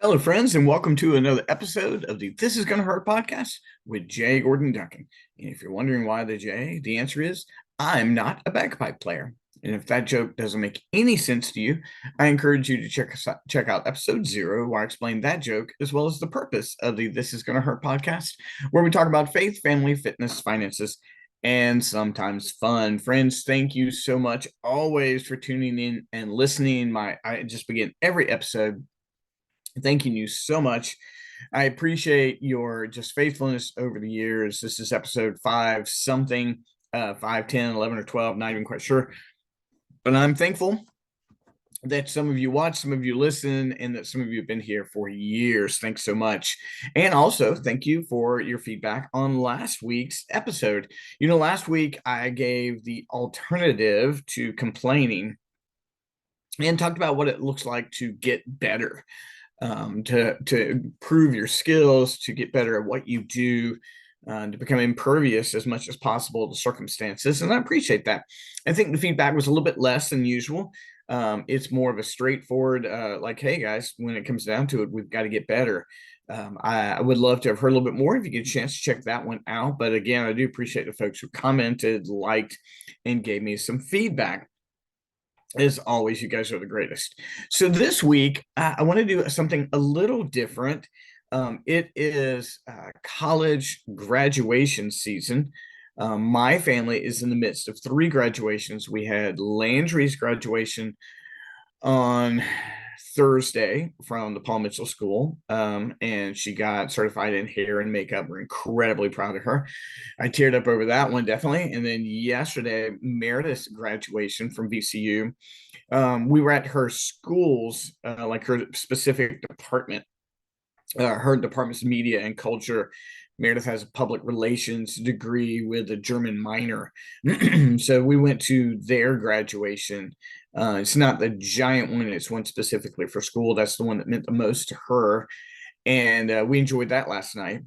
Hello, friends, and welcome to another episode of the This Is Gonna Hurt podcast with Jay Gordon Duncan. And if you're wondering why the J, the answer is I'm not a bagpipe player. And if that joke doesn't make any sense to you, I encourage you to check out episode 0, where I explain that joke as well as the purpose of the This Is Gonna Hurt podcast, where we talk about faith, family, fitness, finances, and sometimes fun. Friends, thank you so much always for tuning in and listening. I just begin every episode thanking you so much. I appreciate your just faithfulness over the years. This is episode 5 something, 5, 10, 11, or 12, not even quite sure. But I'm thankful that some of you watch, some of you listen, and that some of you have been here for years. Thanks so much. And also, thank you for your feedback on last week's episode. Last week I gave the alternative to complaining and talked about what it looks like to get better. To improve your skills, to get better at what you do, to become impervious as much as possible to circumstances. And I appreciate that. I think the feedback was a little bit less than usual. It's more of a straightforward, like, hey, guys, when it comes down to it, we've got to get better. I would love to have heard a little bit more if you get a chance to check that one out. But again, I do appreciate the folks who commented, liked, and gave me some feedback. As always, you guys are the greatest. So this week, I want to do something a little different. It is college graduation season. My family is in the midst of 3 graduations. We had Landry's graduation on Thursday from the Paul Mitchell School, and she got certified in hair and makeup. We're incredibly proud of her. I teared up over that one, definitely. And then yesterday, Meredith's graduation from VCU. We were at her school's, like her specific department, her department's media and culture. Meredith has a public relations degree with a German minor. So we went to their graduation. It's not the giant one, it's one specifically for school. That's the one that meant the most to her. And we enjoyed that last night.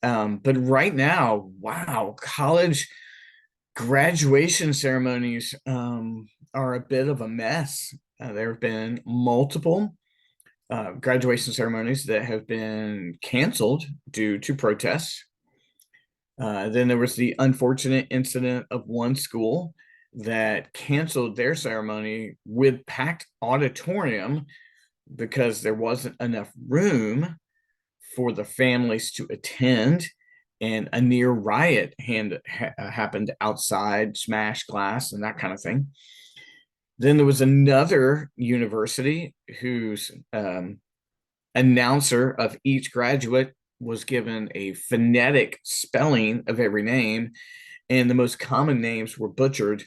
But right now, wow, college graduation ceremonies are a bit of a mess. There have been multiple graduation ceremonies that have been canceled due to protests. Then there was the unfortunate incident of one school that canceled their ceremony with packed auditorium because there wasn't enough room for the families to attend, and a near riot happened outside, smashed glass and that kind of thing. Then there was another university whose announcer of each graduate was given a phonetic spelling of every name, and the most common names were butchered.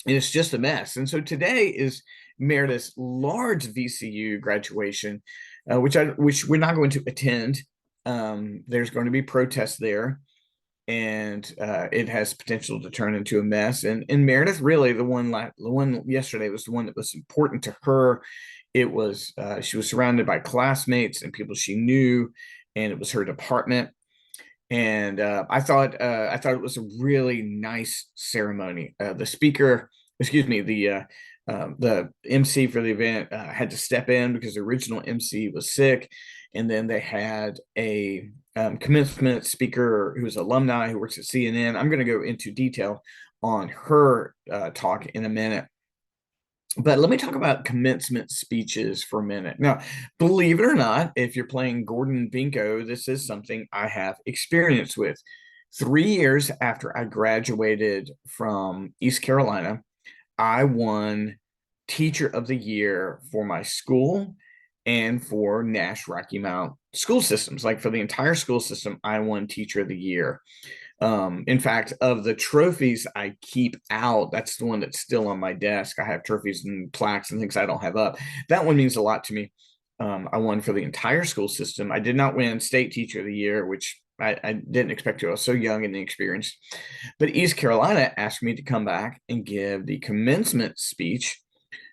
And it's just a mess. And so today is Meredith's large VCU graduation, which we're not going to attend. There's going to be protests there, and it has potential to turn into a mess. And Meredith, really, the one yesterday was the one that was important to her. It was she was surrounded by classmates and people she knew, and it was her department. And I thought it was a really nice ceremony. The speaker, excuse me, the MC for the event had to step in because the original MC was sick, and then they had a commencement speaker who's alumni who works at CNN. I'm going to go into detail on her talk in a minute. But let me talk about commencement speeches for a minute. Now, believe it or not, if you're playing Gordon Bingo, this is something I have experience with. 3 years after I graduated from East Carolina, I won Teacher of the Year for my school and for Nash Rocky Mount school systems. Like for the entire school system, I won Teacher of the Year. In fact, of the trophies I keep out, that's the one that's still on my desk. I have trophies and plaques and things I don't have up. That one means a lot to me. I won for the entire school system. I did not win State Teacher of the Year, which I didn't expect to. I was so young and inexperienced. But East Carolina asked me to come back and give the commencement speech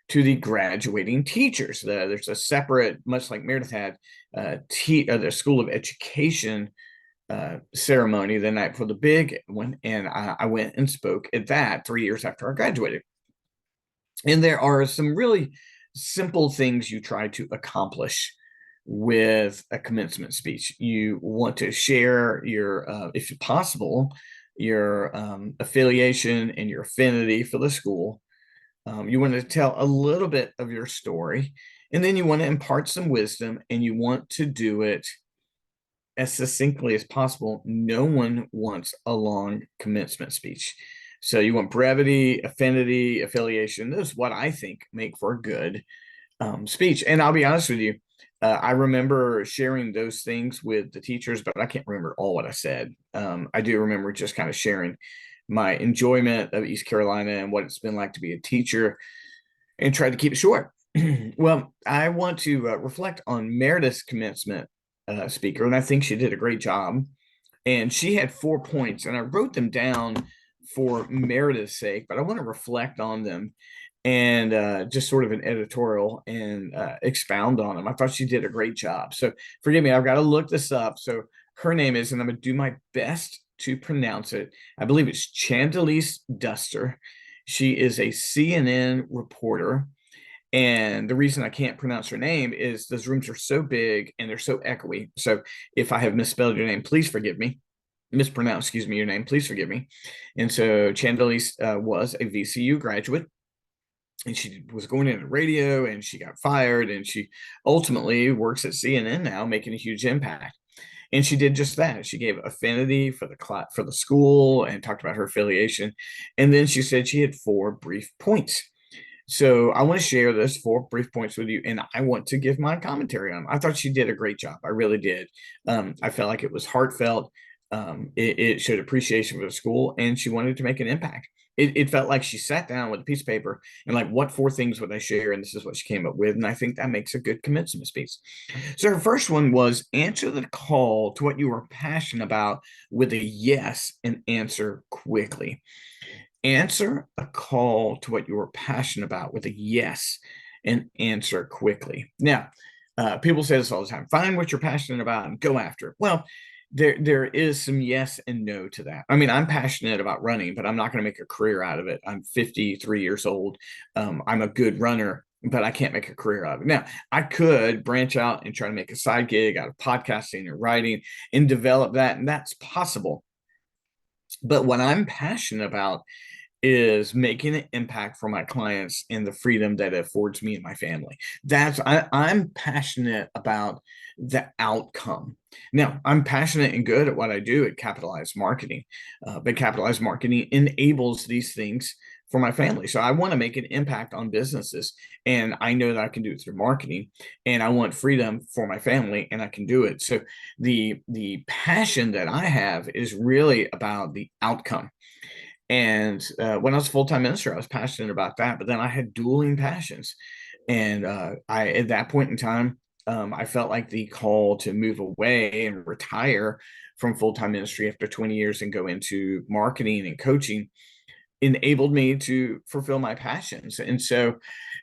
to the graduating teachers. There's a separate, much like Meredith had, the School of Education ceremony the night for the big one, and I went and spoke at that 3 years after I graduated. And there are some really simple things you try to accomplish with a commencement speech. You want to share your, if possible, your affiliation and your affinity for the school. You want to tell a little bit of your story, and then you want to impart some wisdom, and you want to do it as succinctly as possible. No one wants a long commencement speech. So you want brevity, affinity, affiliation. Those is what I think make for a good speech. And I'll be honest with you, I remember sharing those things with the teachers, but I can't remember all what I said. I do remember just kind of sharing my enjoyment of East Carolina and what it's been like to be a teacher, and tried to keep it short. Well, I want to reflect on Meredith's commencement speaker, and I think she did a great job. And she had 4 points, and I wrote them down for Meredith's sake, but I want to reflect on them and just sort of an editorial and expound on them. I thought she did a great job. So forgive me, I've got to look this up. So her name is, and I'm going to do my best to pronounce it, I believe it's Chandelis Duster. She is a CNN reporter. And the reason I can't pronounce her name is those rooms are so big and they're so echoey. So if I have misspelled your name, please forgive me. Mispronounced, excuse me, your name, please forgive me. And so Chandelis was a VCU graduate, and she was going into radio, and she got fired, and she ultimately works at CNN now, making a huge impact. And she did just that. She gave affinity for the school and talked about her affiliation. And then she said she had 4 brief points. So I want to share those 4 brief points with you, and I want to give my commentary on them. I thought she did a great job. I really did. I felt like it was heartfelt. It showed appreciation for the school, and she wanted to make an impact. It felt like she sat down with a piece of paper and like, what 4 things would I share? And this is what she came up with. And I think that makes a good commencement speech. So her first one was answer the call to what you are passionate about with a yes, and answer quickly. Answer a call to what you are passionate about with a yes, and answer quickly. Now, people say this all the time: find what you're passionate about and go after it. Well, there is some yes and no to that. I mean, I'm passionate about running, but I'm not going to make a career out of it. I'm 53 years old. I'm a good runner, but I can't make a career out of it. Now, I could branch out and try to make a side gig out of podcasting or writing and develop that, and that's possible. But what I'm passionate about is making an impact for my clients and the freedom that it affords me and my family. I'm passionate about the outcome. Now, I'm passionate and good at what I do at Capitalized Marketing, but Capitalized Marketing enables these things for my family. So I want to make an impact on businesses, and I know that I can do it through marketing, and I want freedom for my family, and I can do it. So the passion that I have is really about the outcome. And when I was a full-time minister, I was passionate about that, but then I had dueling passions. And at that point in time, I felt like the call to move away and retire from full-time ministry after 20 years and go into marketing and coaching enabled me to fulfill my passions. And so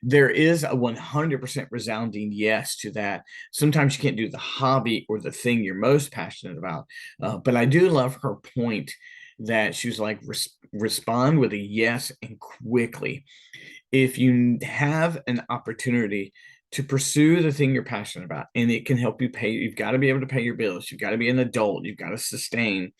there is a 100% resounding yes to that. Sometimes you can't do the hobby or the thing you're most passionate about. But I do love her point that she was like, respond with a yes, and quickly. If you have an opportunity to pursue the thing you're passionate about, and it can help you pay, you've got to be able to pay your bills. You've got to be an adult. You've got to sustain.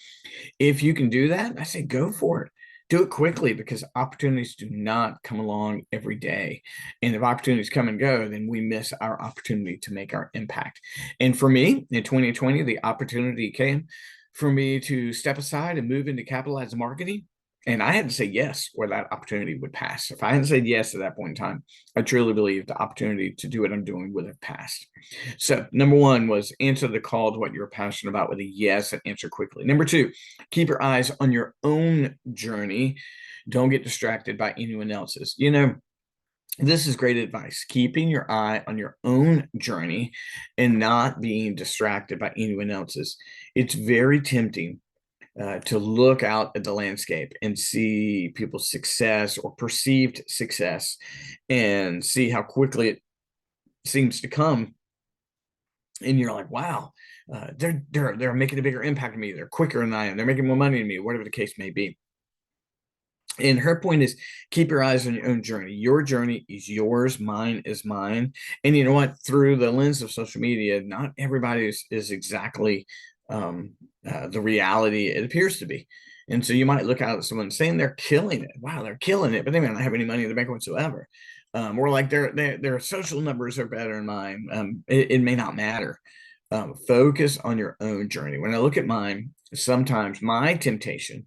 If you can do that, I say go for it. Do it quickly, because opportunities do not come along every day. And if opportunities come and go, then we miss our opportunity to make our impact. And for me, in 2020, the opportunity came for me to step aside and move into capitalized marketing. And I had to say yes, or that opportunity would pass. If I hadn't said yes at that point in time, I truly believe the opportunity to do what I'm doing would have passed. So number 1 was answer the call to what you're passionate about with a yes, and answer quickly. Number 2, keep your eyes on your own journey. Don't get distracted by anyone else's. This is great advice: keeping your eye on your own journey and not being distracted by anyone else's. It's very tempting to look out at the landscape and see people's success or perceived success, and see how quickly it seems to come. And you're like, wow, they're making a bigger impact on me. They're quicker than I am. They're making more money than me, whatever the case may be. And her point is keep your eyes on your own journey. Your journey is yours, mine is mine. And you know what? Through the lens of social media, not everybody is exactly the reality it appears to be. And so you might look out at someone saying they're killing it. Wow, they're killing it, but they may not have any money in the bank whatsoever. Or like their social numbers are better than mine. It may not matter. Focus on your own journey. When I look at mine, sometimes my temptation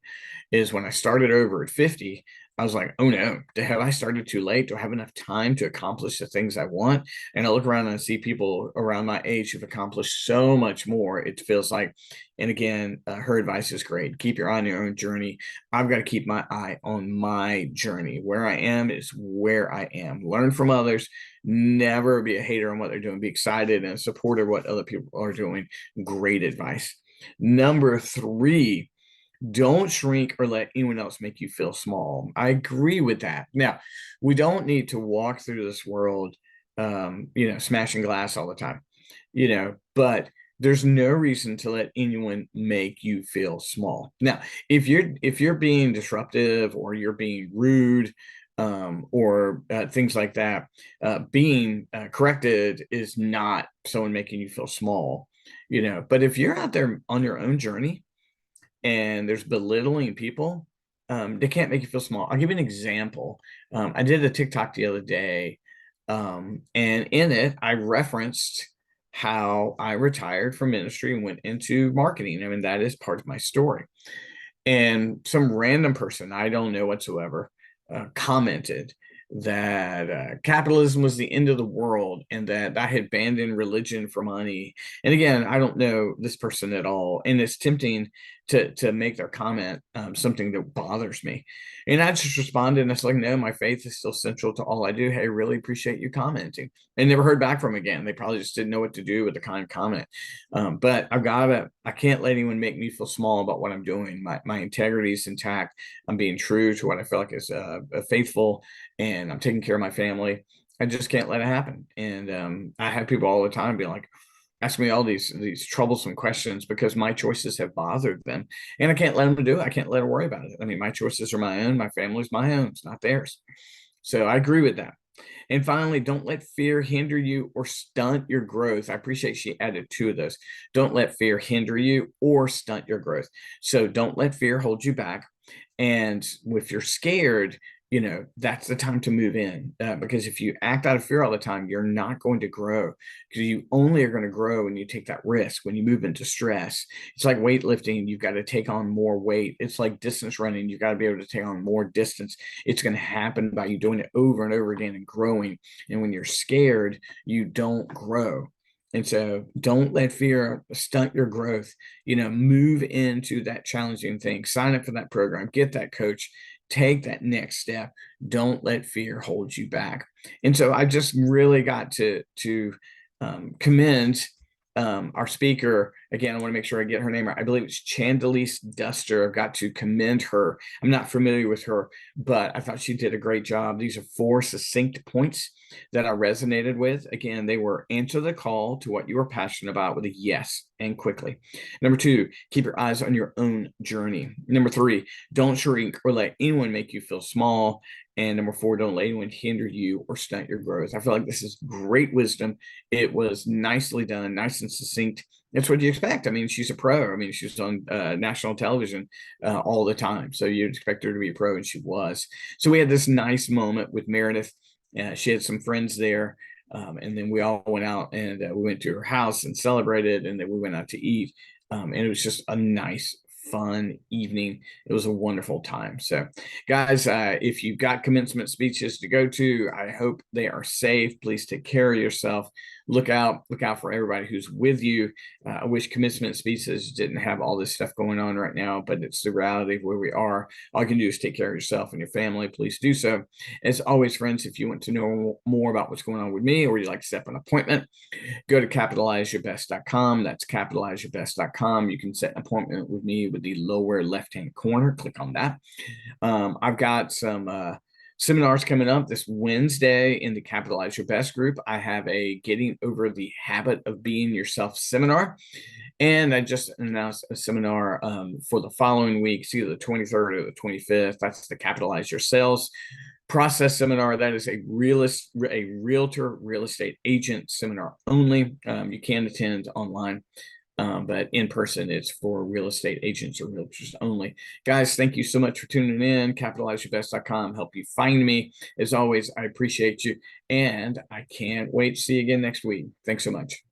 is when I started over at 50, I was like, oh no, have I started too late? Do I have enough time to accomplish the things I want? And I look around and I see people around my age who've accomplished so much more. It feels like, and again, her advice is great. Keep your eye on your own journey. I've got to keep my eye on my journey. Where I am is where I am. Learn from others. Never be a hater on what they're doing. Be excited and supportive of what other people are doing. Great advice. Number 3, don't shrink or let anyone else make you feel small. I agree with that. Now, we don't need to walk through this world, smashing glass all the time, but there's no reason to let anyone make you feel small. Now, if you're being disruptive or you're being rude, or things like that, being corrected is not someone making you feel small, But if you're out there on your own journey, and there's belittling people, they can't make you feel small. I'll give you an example. I did a TikTok the other day, and in it, I referenced how I retired from ministry and went into marketing. I mean, that is part of my story. And some random person I don't know whatsoever commented that capitalism was the end of the world and that I had abandoned religion for money. And again, I don't know this person at all, and it's tempting to make their comment something that bothers me. And I just responded and it's like, no, my faith is still central to all I do. Hey, really appreciate you commenting. And never heard back from them again. They probably just didn't know what to do with the kind of comment. But I can't let anyone make me feel small about what I'm doing. My integrity is intact. I'm being true to what I feel like is faithful, and I'm taking care of my family. I just can't let it happen. And I have people all the time be like, ask me all these troublesome questions because my choices have bothered them, and I can't let them do it. I can't let them worry about it. I mean, my choices are my own. My family's my own. It's not theirs. So I agree with that. And finally, don't let fear hinder you or stunt your growth. I appreciate she added 2 of those. Don't let fear hinder you or stunt your growth. So don't let fear hold you back. And if you're scared, that's the time to move in, because if you act out of fear all the time, you're not going to grow, because you only are going to grow when you take that risk, when you move into stress. It's like weightlifting. You've got to take on more weight. It's like distance running. You've got to be able to take on more distance. It's going to happen by you doing it over and over again and growing. And when you're scared, you don't grow. And so don't let fear stunt your growth. Move into that challenging thing, sign up for that program, get that coach, take that next step. Don't let fear hold you back. And so I just really got to commend our speaker. Again, I want to make sure I get her name right. I believe it's Chandelis Duster. I've got to commend her. I'm not familiar with her, but I thought she did a great job. These are 4 succinct points that I resonated with. Again, they were: answer the call to what you are passionate about with a yes and quickly. Number 2, keep your eyes on your own journey. Number 3, don't shrink or let anyone make you feel small. And number 4, don't let anyone hinder you or stunt your growth. I feel like this is great wisdom. It was nicely done, nice and succinct. That's what you expect. I mean, she's a pro. I mean, she's on national television all the time. So you'd expect her to be a pro, and she was. So we had this nice moment with Meredith. She had some friends there. And then we all went out and we went to her house and celebrated. And then we went out to eat. And it was just a nice, fun evening. It was a wonderful time. So guys, if you've got commencement speeches to go to, I hope they are safe. Please take care of yourself. Look out for everybody who's with you. I wish commencement speeches didn't have all this stuff going on right now, but it's the reality of where we are. All you can do is take care of yourself and your family. Please do so. As always, friends, if you want to know more about what's going on with me, or you'd like to set up an appointment, go to capitalizeyourbest.com. That's capitalizeyourbest.com. You can set an appointment with me with the lower left-hand corner. Click on that. I've got some seminars coming up this Wednesday in the Capitalize Your Best group. I have a Getting Over the Habit of Being Yourself seminar. And I just announced a seminar for the following week, either the 23rd or the 25th. That's the Capitalize Your Sales Process seminar. That is a realtor real estate agent seminar only. You can attend online, but in person, it's for real estate agents or realtors only. Guys, thank you so much for tuning in. CapitalizeYourBest.com help you find me. As always, I appreciate you, and I can't wait to see you again next week. Thanks so much.